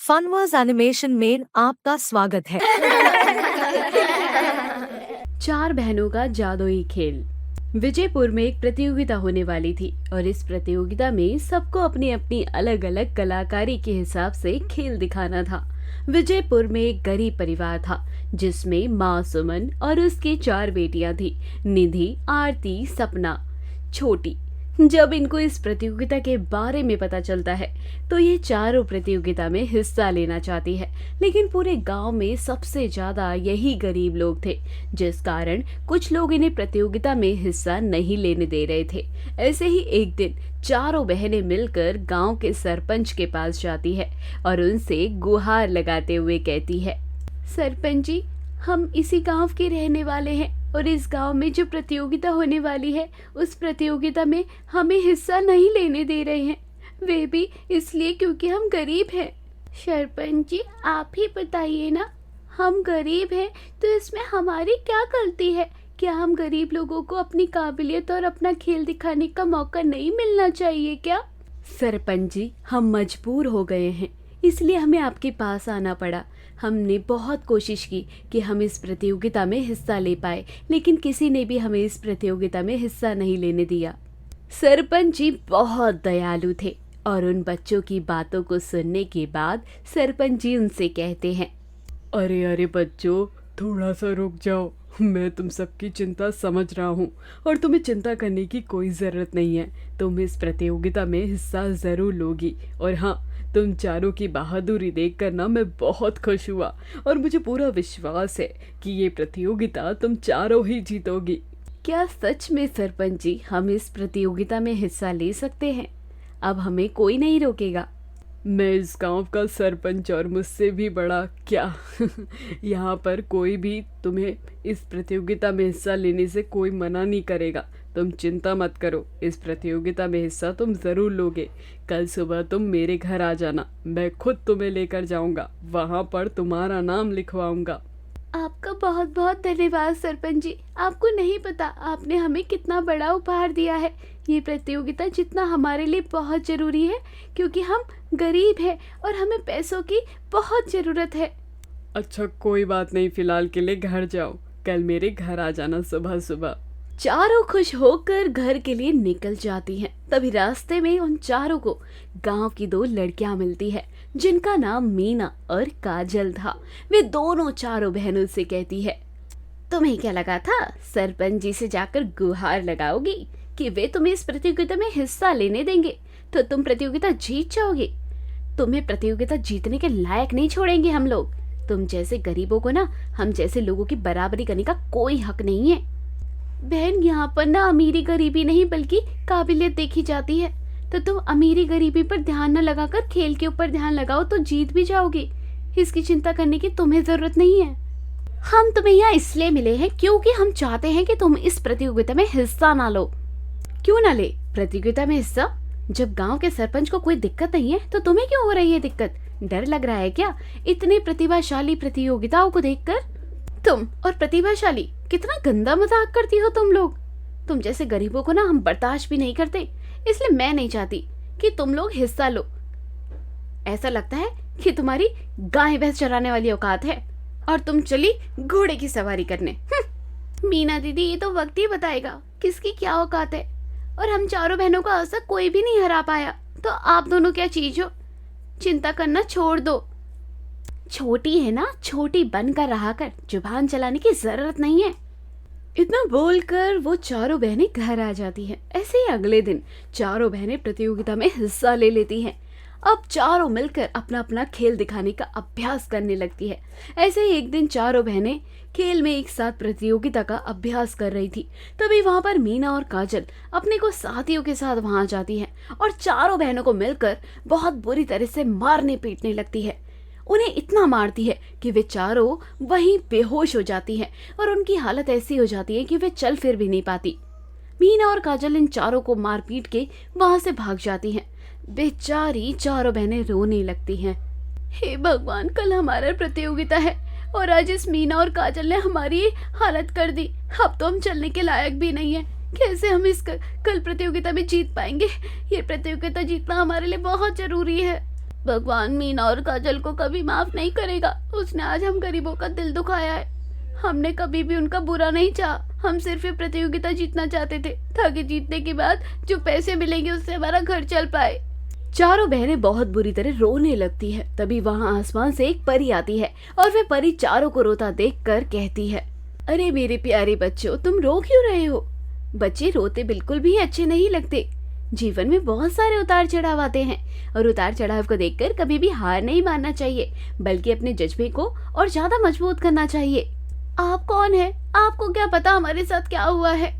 फनवर्स animation में आपका स्वागत है। चार बहनों का जादुई खेल। विजयपुर में एक प्रतियोगिता होने वाली थी और इस प्रतियोगिता में सबको अपनी अपनी अलग अलग कलाकारी के हिसाब से खेल दिखाना था। विजयपुर में एक गरीब परिवार था जिसमें माँ सुमन और उसकी चार बेटियां थी, निधि, आरती, सपना, छोटी। जब इनको इस प्रतियोगिता के बारे में पता चलता है तो ये चारों प्रतियोगिता में हिस्सा लेना चाहती है, लेकिन पूरे गांव में सबसे ज्यादा यही गरीब लोग थे, जिस कारण कुछ लोग इन्हें प्रतियोगिता में हिस्सा नहीं लेने दे रहे थे। ऐसे ही एक दिन चारों बहनें मिलकर गांव के सरपंच के पास जाती है और उनसे गुहार लगाते हुए कहती है, सरपंच जी, हम इसी गांव के रहने वाले हैं और इस गांव में जो प्रतियोगिता होने वाली है उस प्रतियोगिता में हमें हिस्सा नहीं लेने दे रहे हैं, वे भी इसलिए क्योंकि हम गरीब हैं। सरपंच जी, आप ही बताइए ना, हम गरीब हैं तो इसमें हमारी क्या गलती है? क्या हम गरीब लोगों को अपनी काबिलियत और अपना खेल दिखाने का मौका नहीं मिलना चाहिए क्या? सरपंच जी, हम मजबूर हो गए हैं, इसलिए हमें आपके पास आना पड़ा। हमने बहुत कोशिश की कि हम इस प्रतियोगिता में हिस्सा ले पाए, लेकिन किसी ने भी हमें इस प्रतियोगिता में हिस्सा नहीं लेने दिया। सरपंच जी बहुत दयालु थे और उन बच्चों की बातों को सुनने के बाद सरपंच जी उनसे कहते हैं, अरे अरे बच्चों, थोड़ा सा रुक जाओ। मैं तुम सबकी चिंता समझ रहा हूँ और तुम्हें चिंता करने की कोई ज़रूरत नहीं है। तुम इस प्रतियोगिता में हिस्सा ज़रूर लोगी और हाँ, तुम चारों की बहादुरी देखकर ना मैं बहुत खुश हुआ और मुझे पूरा विश्वास है कि ये प्रतियोगिता तुम चारों ही जीतोगी। क्या सच में सरपंच जी हम इस प्रतियोगिता में हिस्सा ले सकते हैं? अब हमें कोई नहीं रोकेगा। मैं इस गांव का सरपंच और मुझसे भी बड़ा क्या यहाँ पर कोई भी तुम्हें इस प्रतियोगिता में हिस्सा लेने से कोई मना नहीं करेगा। तुम चिंता मत करो, इस प्रतियोगिता में हिस्सा तुम ज़रूर लोगे। कल सुबह तुम मेरे घर आ जाना, मैं खुद तुम्हें लेकर जाऊंगा, वहाँ पर तुम्हारा नाम लिखवाऊंगा। आपका बहुत बहुत धन्यवाद सरपंच जी। आपको नहीं पता आपने हमें कितना बड़ा उपहार दिया है। ये प्रतियोगिता जितना हमारे लिए बहुत ज़रूरी है, क्योंकि हम गरीब हैं और हमें पैसों की बहुत ज़रूरत है। अच्छा कोई बात नहीं, फ़िलहाल के लिए घर जाओ, कल मेरे घर आ जाना सुबह सुबह। चारों खुश होकर घर के लिए निकल जाती हैं। तभी रास्ते में उन चारों को गांव की दो लड़कियां मिलती है जिनका नाम मीना और काजल था। वे दोनों चारों बहनों से कहती है, तुम्हें क्या लगा था सरपंच जी से जाकर गुहार लगाओगी कि वे तुम्हें इस प्रतियोगिता में हिस्सा लेने देंगे तो तुम प्रतियोगिता जीत जाओगे? तुम्हें प्रतियोगिता जीतने के लायक नहीं छोड़ेंगे हम लोग। तुम जैसे गरीबों को ना हम जैसे लोगों की बराबरी करने का कोई हक नहीं है। बहन, यहाँ पर ना अमीरी गरीबी नहीं बल्कि काबिलियत देखी जाती है, तो तुम अमीरी गरीबी पर ध्यान न लगाकर खेल के ऊपर ध्यान लगाओ तो जीत भी जाओगे। इसकी चिंता करने की तुम्हें जरूरत नहीं है। हम तुम्हें यहाँ इसलिए मिले हैं क्योंकि हम चाहते हैं कि तुम इस प्रतियोगिता में हिस्सा ना लो। क्यों ना ले प्रतियोगिता में हिस्सा? जब गांव के सरपंच को कोई दिक्कत नहीं है तो तुम्हें क्यों हो रही है दिक्कत? डर लग रहा है क्या इतने प्रतिभाशाली प्रतियोगिताओं को देखकर? तुम और प्रतिभाशाली, कितना गंदा मजाक करती हो तुम लोग। तुम जैसे गरीबों को ना हम बर्दाश्त भी नहीं करते, इसलिए मैं नहीं चाहती कि तुम लोग हिस्सा लो। ऐसा लगता है कि तुम्हारी गाय भैंस चराने वाली औकात है और तुम चली घोड़े की सवारी करने। मीना दीदी, ये तो वक्त ही बताएगा किसकी क्या औकात है। और हम चारों बहनों का अवसर कोई भी नहीं हरा पाया, तो आप दोनों क्या चीज हो? चिंता करना छोड़ दो। छोटी है ना, छोटी बनकर रहा कर, जुबान चलाने की जरूरत नहीं है। इतना बोलकर वो चारों बहनें घर आ जाती हैं। ऐसे ही अगले दिन चारों बहनें प्रतियोगिता में हिस्सा ले लेती हैं। अब चारों मिलकर अपना अपना खेल दिखाने का अभ्यास करने लगती है। ऐसे ही एक दिन चारों बहनें खेल में एक साथ प्रतियोगिता का अभ्यास कर रही थी। तभी वहां पर मीना और काजल अपने को साथियों के साथ वहां जाती हैं और चारों बहनों को मिलकर बहुत बुरी तरह से मारने पीटने लगती है। उन्हें इतना मारती है कि वे चारों वहीं बेहोश हो जाती हैं और उनकी हालत ऐसी हो जाती है कि वे चल फिर भी नहीं पाती। मीना और काजल इन चारों को मार पीट के वहां से भाग जाती हैं। बेचारी चारों बहनें रोने लगती हैं। हे भगवान, कल हमारा प्रतियोगिता है और आज इस मीना और काजल ने हमारी हालत कर दी। अब तो हम चलने के लायक भी नहीं है। कैसे हम कल प्रतियोगिता में जीत पाएंगे? ये प्रतियोगिता जीतना हमारे लिए बहुत जरूरी है। भगवान मीना और काजल को कभी माफ नहीं करेगा। उसने आज हम गरीबों का दिल दुखाया है। हमने कभी भी उनका बुरा नहीं चाहा। हम सिर्फ ये प्रतियोगिता जीतना चाहते थे ताकि जीतने के बाद जो पैसे मिलेंगे उससे हमारा घर चल पाए। चारों बहनें बहुत बुरी तरह रोने लगती है। तभी वहाँ आसमान से एक परी आती है और वह परी चारों को रोता देखकर कहती है, अरे मेरे प्यारे बच्चों, तुम रो क्यों रहे हो? बच्चे रोते बिल्कुल भी अच्छे नहीं लगते। जीवन में बहुत सारे उतार चढ़ाव आते हैं और उतार चढ़ाव को देखकर कभी भी हार नहीं मानना चाहिए, बल्कि अपने जज्बे को और ज्यादा मजबूत करना चाहिए। आप कौन है? आपको क्या पता हमारे साथ क्या हुआ है?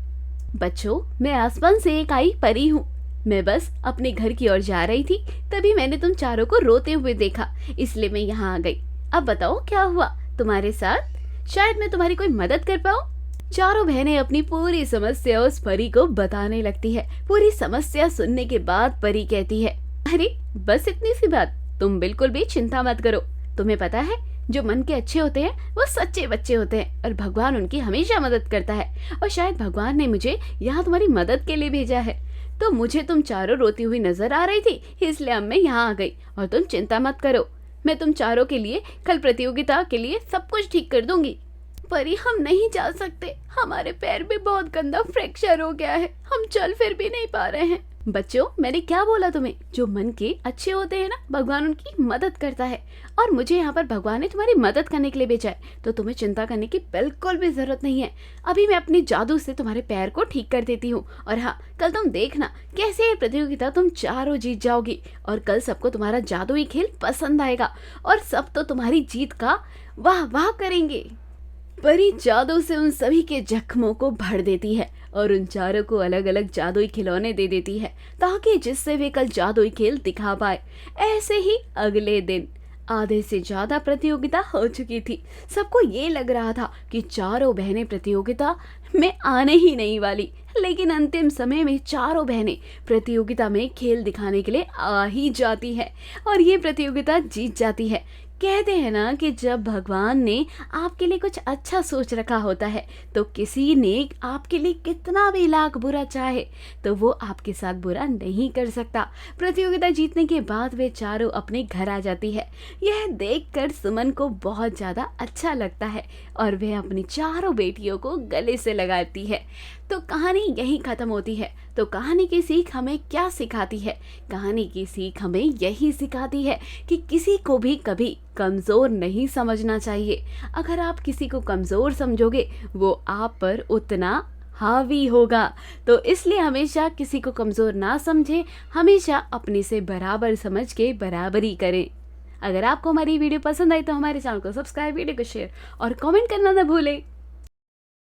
बच्चों, मैं आसमान से एक आई परी हूँ। मैं बस अपने घर की ओर जा रही थी, तभी मैंने तुम चारों को रोते हुए देखा, इसलिए मैं यहाँ आ गई। अब बताओ क्या हुआ तुम्हारे साथ? शायद मैं तुम्हारी कोई मदद कर पाऊँ। चारों बहनें अपनी पूरी समस्या उस परी को बताने लगती है। पूरी समस्या सुनने के बाद परी कहती है, अरे बस इतनी सी बात, तुम बिल्कुल भी चिंता मत करो। तुम्हें पता है, जो मन के अच्छे होते हैं वो सच्चे बच्चे होते हैं और भगवान उनकी हमेशा मदद करता है। और शायद भगवान ने मुझे यहाँ तुम्हारी मदद के लिए भेजा है। तो मुझे तुम चारों रोती हुई नजर आ रही थी, इसलिए अब मैं यहाँ आ गई। और तुम चिंता मत करो, मैं तुम चारों के लिए कल प्रतियोगिता के लिए सब कुछ ठीक कर दूंगी। परी, हम नहीं जा सकते। हमारे पैर में बहुत गंदा फ्रैक्चर हो गया है। हम चल फिर भी नहीं पा रहे हैं। बच्चों, मैंने क्या बोला तुम्हें? जो मन के अच्छे होते हैं ना, भगवान उनकी मदद करता है। और मुझे यहाँ पर भगवान ने तुम्हारी मदद करने के लिए भेजा है, तो तुम्हें चिंता करने की बिल्कुल भी जरूरत नहीं है। अभी मैं अपने जादू से तुम्हारे पैर को ठीक कर देती हूँ। और हाँ, कल तुम देखना कैसे ये प्रतियोगिता तुम चारों जीत जाओगी। और कल सबको तुम्हारा जादुई खेल पसंद आएगा और सब तो तुम्हारी जीत का वाह वाह करेंगे। परी जादू से उन सभी के जख्मों को भर देती है और उन चारों को अलग अलग जादुई खिलौने दे देती है, ताकि जिससे वे कल जादुई खेल दिखा पाए। ऐसे ही अगले दिन आधे से ज्यादा प्रतियोगिता हो चुकी थी। सबको ये लग रहा था कि चारों बहनें प्रतियोगिता में आने ही नहीं वाली, लेकिन अंतिम समय में चारों बहनें प्रतियोगिता में खेल दिखाने के लिए आ ही जाती है और ये प्रतियोगिता जीत जाती है। कहते हैं ना कि जब भगवान ने आपके लिए कुछ अच्छा सोच रखा होता है, तो किसी ने आपके लिए कितना भी लाख बुरा चाहे तो वो आपके साथ बुरा नहीं कर सकता। प्रतियोगिता जीतने के बाद वे चारों अपने घर आ जाती है। यह देखकर सुमन को बहुत ज़्यादा अच्छा लगता है और वह अपनी चारों बेटियों को गले से लगाती है। तो कहानी यहीं ख़त्म होती है। तो कहानी की सीख हमें क्या सिखाती है? कहानी की सीख हमें यही सिखाती है कि किसी को भी कभी कमज़ोर नहीं समझना चाहिए। अगर आप किसी को कमज़ोर समझोगे, वो आप पर उतना हावी होगा। तो इसलिए हमेशा किसी को कमज़ोर ना समझें, हमेशा अपने से बराबर समझ के बराबरी करें। अगर आपको हमारी वीडियो पसंद आई तो हमारे चैनल को सब्सक्राइब, वीडियो को शेयर और कमेंट करना ना भूलें।